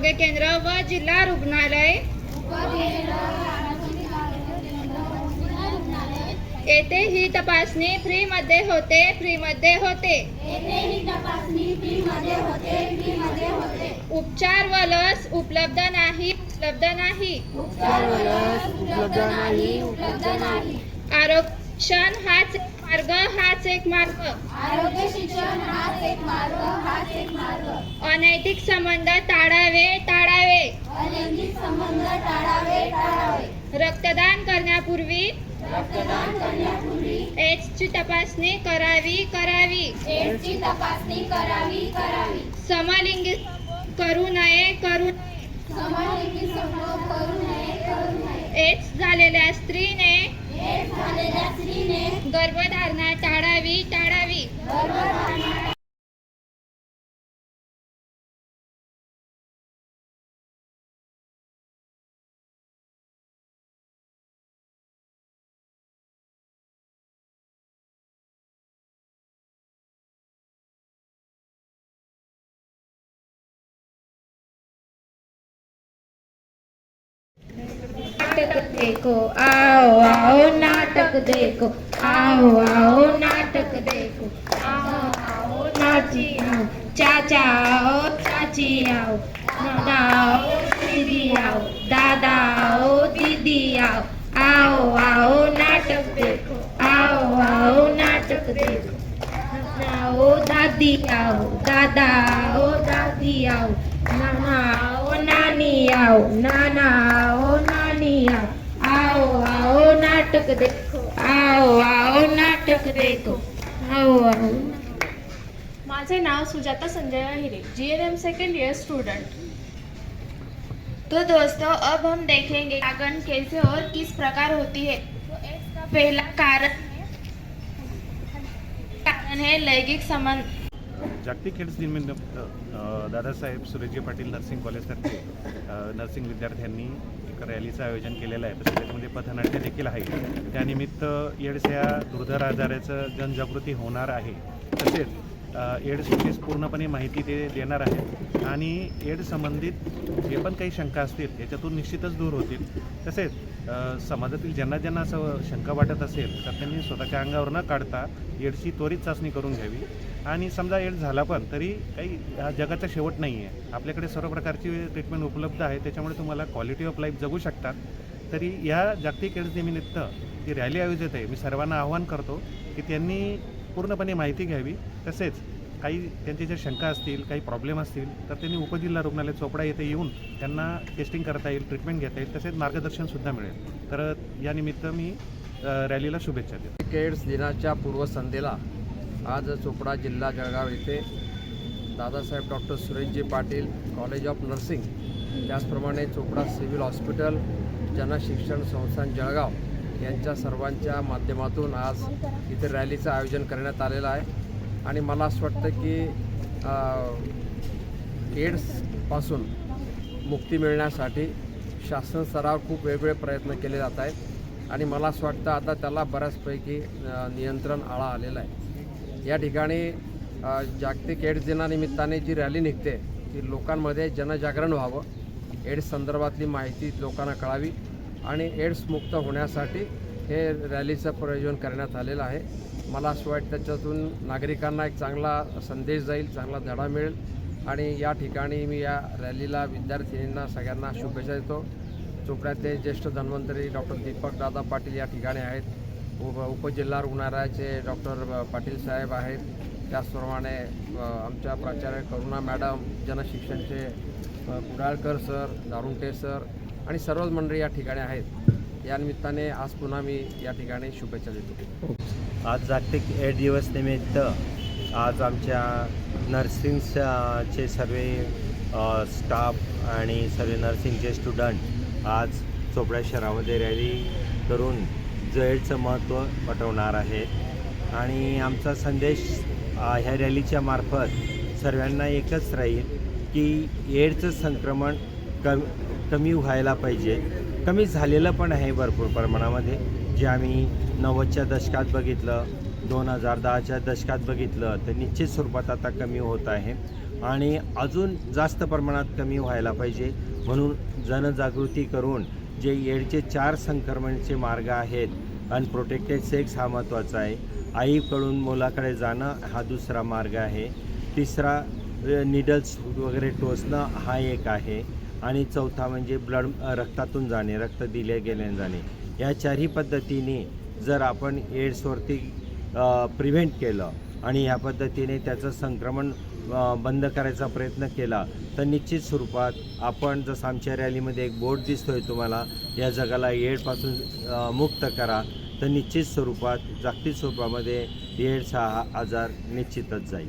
आरोग्य केंद्र व जिल्हा रुग्णालय येथे ही तपासणी फ्री मध्ये होते। उपचार व लस उपलब्ध नाही। आरक्षण हाच एक मार्ग। अनैतिक संबंध टाळावे। रक्तदान करण्यापूर्वी एड्सची तपासणी करावी। समलिंगी करू नये। एड्स झालेल्या स्त्रीने गर्भधारणा टाळावी। नाटक देखो आओ नाटक देखो आओ नाटक देखो आओ नाची आओ चाचा आओ चाची आओ दादा आओ दीदी आओ दादा आओ दीदी आओ नाटक देखो आओ नाटक देखो आओ दादी आओ दादा आओ दादी आओ नाना आओ नानी आओ नाना आओ नानी आओ नाटक देखो आओ नाटक देखो आओ। माझे नाव Sujata Sanjay Ahire, GNM second year student. तो दोस्तों, अब हम देखेंगे लगन कैसे और किस प्रकार होती है। तो इसका पहला कारण है लैंगिक संबंध। जागतिक एड्स दिनानिमित्त दादासाहेब सुरेशजी पाटील नर्सिंग कॉलेजतर्फे नर्सिंग विद्यार्थ्यांनी एक रॅलीचं आयोजन केलेलं आहे। तसेच त्यामध्ये पथनाट्य देखील आहे। त्यानिमित्त एड्स या दुर्धर आजाराचं जनजागृती होणार आहे। तसेच एड्सविषयी पूर्णपणे माहिती ते देणार आहेत आणि एड्स संबंधित जे पण काही शंका असतील याच्यातून निश्चितच दूर होतील। तसेच समाजातील ज्यांना असं शंका वाटत असेल तर त्यांनी स्वतःच्या अंगावर न काढता एड्सची त्वरित चाचणी करून घ्यावी। आणि समजा एड्स झाला पण तरी काही हा जगाचा शेवट नाही आहे। आपल्याकडे सर्व प्रकारची ट्रीटमेंट उपलब्ध आहे, त्याच्यामुळे तुम्हाला क्वालिटी ऑफ लाईफ जगू शकतात। तरी या जागतिक एड्स दिनानिमित्त जी रॅली आयोजित आहे, मी सर्वांना आवाहन करतो की त्यांनी पूर्णपणे माहिती घ्यावी। तसेच काही त्यांचे ज्या शंका असतील, काही प्रॉब्लेम असतील तर त्यांनी उपजिल्हा रुग्णालय चोपडा येथे येऊन त्यांना टेस्टिंग करता येईल, ट्रीटमेंट घेता येईल, तसेच मार्गदर्शनसुद्धा मिळेल। तर यानिमित्त मी रॅलीला शुभेच्छा देतो। एड्स दिनाच्या पूर्वसंध्येला आज चोपडा जिल्हा जळगाव येथे Dadasaheb doctor सुरेशजी Patil college of nursing, त्याचप्रमाणे चोपडा सिव्हिल हॉस्पिटल, जनशिक्षण संस्थान जळगाव यांच्या सर्वांच्या माध्यमातून आज इथे रॅलीचं आयोजन करण्यात आलेलं आहे। आणि मला असं वाटतं की एड्सपासून मुक्ती मिळण्यासाठी शासन स्तरावर खूप वेगवेगळे प्रयत्न केले जात आहेत आणि मला असं वाटतं आता त्याला बऱ्याचपैकी नियंत्रण आळा आलेला आहे। या ठिकाणी जागतिक एड्स दिनानिमित्ताने जी रॅली निघते ती लोकांमध्ये जनजागरण व्हावं, एड्स संदर्भातली माहिती लोकांना कळावी आणि एड्स मुक्त होण्यासाठी हे रॅलीचं प्रयोजन करण्यात आलेलं आहे। मला असं वाटतं त्याच्यातून नागरिकांना एक चांगला संदेश जाईल, चांगला धडा मिळेल आणि या ठिकाणी मी या रॅलीला विद्यार्थिनींना सगळ्यांना शुभेच्छा देतो। चोपड्यातले ज्येष्ठ धन्वंतरी डॉक्टर दीपक दादा पाटील या ठिकाणी आहेत, उपजिल्हा रुग्णालयाचे डॉक्टर पाटील साहेब आहेत, त्याचप्रमाणे आमच्या प्राचार्य करुणा मॅडम, जनशिक्षणचे कुडाळकर सर, दारुंटे सर आणि सर्वच मंडळी या ठिकाणी आहेत। या निमित्ताने आज पुन्हा मी या ठिकाणी शुभेच्छा देतो। आज जागतिक एड्स दिवस निमित्त आज आमच्या नर्सिंगचे सर्व स्टाफ आणि सर्व नर्सिंगचे स्टुडंट आज चोपडा शहरामध्ये रॅली करून जो एड्सचं महत्त्व पटवणार आहेत आणि आमचा संदेश ह्या रॅलीच्या मार्फत सर्वांना एकच राहील की एड्सचं संक्रमण कमी व्हायला पाहिजे। कमी झालेलं पण आहे भरपूर प्रमाणामध्ये, जे आम्ही 90च्या दशकात बघितलं, 2010च्या दशकात बघितलं तर निश्चित स्वरूपात आता कमी होत आहे। आणि अजून जास्त प्रमाणात कमी व्हायला पाहिजे. म्हणून जनजागृती करून जे एड्सचे 4 संक्रमणाचे मार्ग आहेत, अनप्रोटेक्टेड सेक्स हा महत्त्वाचा आहे, आईकडून मुलाकडे जाणं हा दुसरा मार्ग आहे, तिसरा निडल्स वगैरे टोचणं हा एक आहे, आणि चौथा म्हणजे रक्तातून जाणे, रक्त दिले गेल्याने जाणे. या 4ही पद्धतीने जर आपण एड्सवरती प्रिव्हेंट केलं आणि ह्या पद्धतीने त्याचं संक्रमण बंद करायचा प्रयत्न केला तर निश्चित स्वरूपात आपण, जसं आमच्या रॅलीमध्ये एक बोर्ड दिसतोय तुम्हाला, या जगाला एड्सपासून मुक्त करा, तर निश्चित स्वरूपात जागतिक स्वरूपामध्ये एड्स हा आजार निश्चितच जाईल.